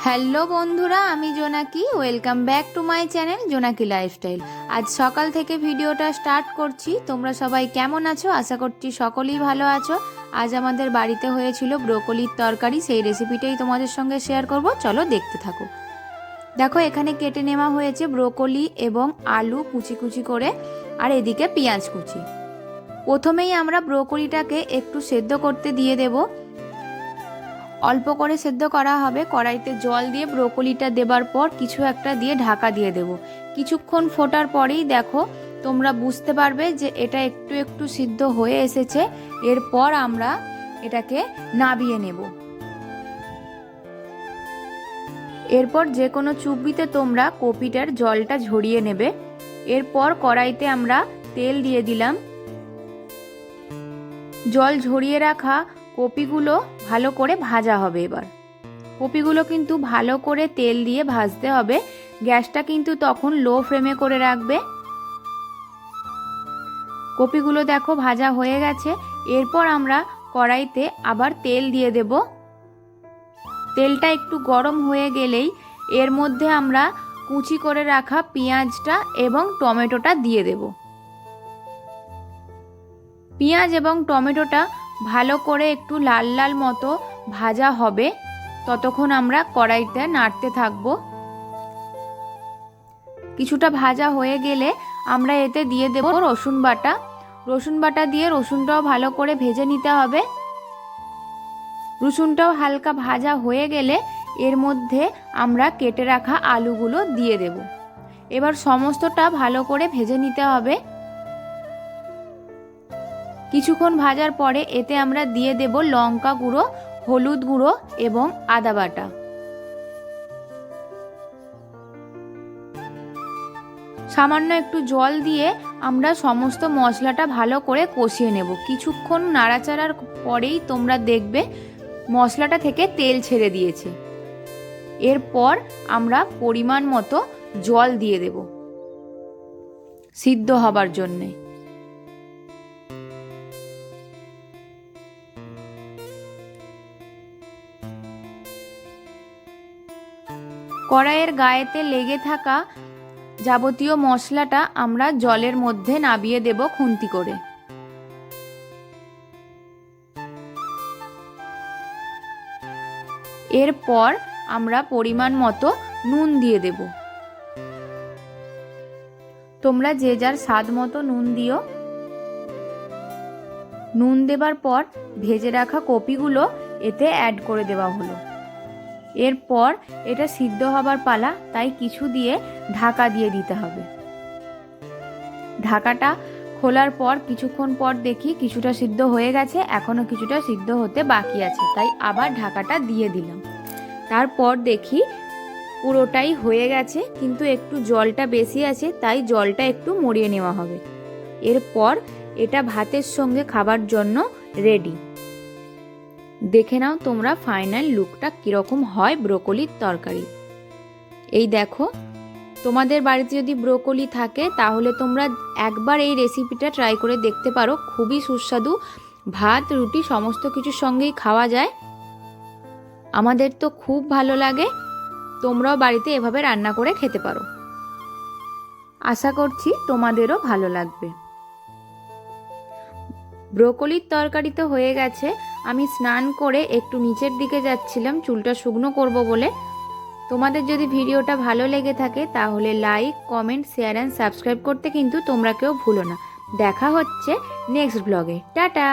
Hello বন্ধুরা, আমি জোনাকি। Welcome back to my channel জোনাকি লাইফস্টাইল। আজ সকাল থেকে ভিডিওটা স্টার্ট করছি। তোমরা সবাই কেমন আছো? আশা করছি সকলেই ভালো আছো। আজ আমাদের বাড়িতে হয়েছিল ব্রোকলির তরকারি, সেই রেসিপিটাই তোমাদের সঙ্গে শেয়ার করব। চলো দেখতে থাকো। দেখো, এখানে কেটে নেওয়া হয়েছে ব্রোকলি এবং আলু কুচি কুচি করে, আর এদিকে পেঁয়াজ কুচি। প্রথমেই আমরা ব্রোকলিটাকে একটু সেদ্ধ করতে দিয়ে দেবো। অল্প করে সেদ্ধ করা হবে। কড়াইতে জল দিয়ে ব্রোকলিটা দেবার পর কিছু একটা দিয়ে ঢাকা দিয়ে দেব। কিছুক্ষণ ফোটার পরেই দেখো তোমরা বুঝতে পারবে যে এটা একটু একটু সিদ্ধ হয়ে এসেছে। এরপর আমরা এটাকে নাবিয়ে নেব। এরপর যে কোনো চুবড়িতে তোমরা কপিটার জলটা ঝরিয়ে নেবে। এরপর কড়াইতে আমরা তেল দিয়ে দিলাম। জল ঝরিয়ে রাখা কপিগুলো ভালো করে ভাজা হবে। এবার কপিগুলো কিন্তু ভালো করে তেল দিয়ে ভাজতে হবে। গ্যাসটা কিন্তু তখন লো ফ্লেমে করে রাখবে। কপিগুলো দেখো ভাজা হয়ে গেছে। এরপর আমরা কড়াইতে আবার তেল দিয়ে দেব। তেলটা একটু গরম হয়ে গেলেই এর মধ্যে আমরা কুচি করে রাখা পেঁয়াজটা এবং টমেটোটা দিয়ে দেব। পেঁয়াজ এবং টমেটোটা ভালো করে একটু লাল লাল মতো ভাজা হবে। ততক্ষণ আমরা কড়াইতে নাড়তে থাকব। কিছুটা ভাজা হয়ে গেলে আমরা এতে দিয়ে দেব রসুন বাটা। রসুন বাটা দিয়ে রসুনটাও ভালো করে ভেজে নিতে হবে। রসুনটাও হালকা ভাজা হয়ে গেলে এর মধ্যে আমরা কেটে রাখা আলুগুলো দিয়ে দেব। এবার সমস্তটা ভালো করে ভেজে নিতে হবে। কিছুক্ষণ ভাজার পরে এতে আমরা দিয়ে দেব লঙ্কা গুঁড়ো, হলুদ গুঁড়ো এবং আদা বাটা। সামান্য একটু জল দিয়ে আমরা সমস্ত মশলাটা ভালো করে কষিয়ে নেব। কিছুক্ষণ নাড়াচাড়ার পরেই তোমরা দেখবে মশলাটা থেকে তেল ছেড়ে দিয়েছে। এরপর আমরা পরিমাণ মতো জল দিয়ে দেব সিদ্ধ হবার জন্যে। কড়াইয়ের গায়েতে লেগে থাকা যাবতীয় মশলাটা আমরা জলের মধ্যে নাবিয়ে দেব খুন্তি করে। এরপর আমরা পরিমাণ মতো নুন দিয়ে দেব। তোমরা যে যার স্বাদ মতো নুন দিও। নুন দেবার পর ভেজে রাখা কপিগুলো এতে অ্যাড করে দেওয়া হলো। এরপর এটা সিদ্ধ হবার পালা, তাই কিছু দিয়ে ঢাকা দিয়ে দিতে হবে। ঢাকাটা খোলার পর কিছুক্ষণ পর দেখি কিছুটা সিদ্ধ হয়ে গেছে, এখনো কিছুটা সিদ্ধ হতে বাকি আছে, তাই আবার ঢাকাটা দিয়ে দিলাম। তারপর দেখি পুরোটাই হয়ে গেছে, কিন্তু একটু জলটা বেশি আছে, তাই জলটা একটু মরিয়ে নেওয়া হবে। এরপর এটা ভাতের সঙ্গে খাবার জন্য রেডি। দেখে নাও তোমরা ফাইনাল লুকটা কীরকম হয় ব্রোকলির তরকারি। এই দেখো, তোমাদের বাড়িতে যদি ব্রোকলি থাকে তাহলে তোমরা একবার এই রেসিপিটা ট্রাই করে দেখতে পারো। খুবই সুস্বাদু, ভাত রুটি সমস্ত কিছুর সঙ্গেই খাওয়া যায়। আমাদের তো খুব ভালো লাগে। তোমরাও বাড়িতে এভাবে রান্না করে খেতে পারো। আশা করছি তোমাদেরও ভালো লাগবে। ব্রোকলির তরকারি তো হয়ে গেছে। আমি স্নান করে একটু নিচের দিকে যাচ্ছিলাম চুলটা শুকনো করব বলে। তোমাদের যদি ভিডিওটা ভালো লেগে থাকে তাহলে like, comment, share and subscribe করতে কিন্তু তোমরা কেউ ভুলো না। দেখা হচ্ছে নেক্সট ব্লগে। টাটা।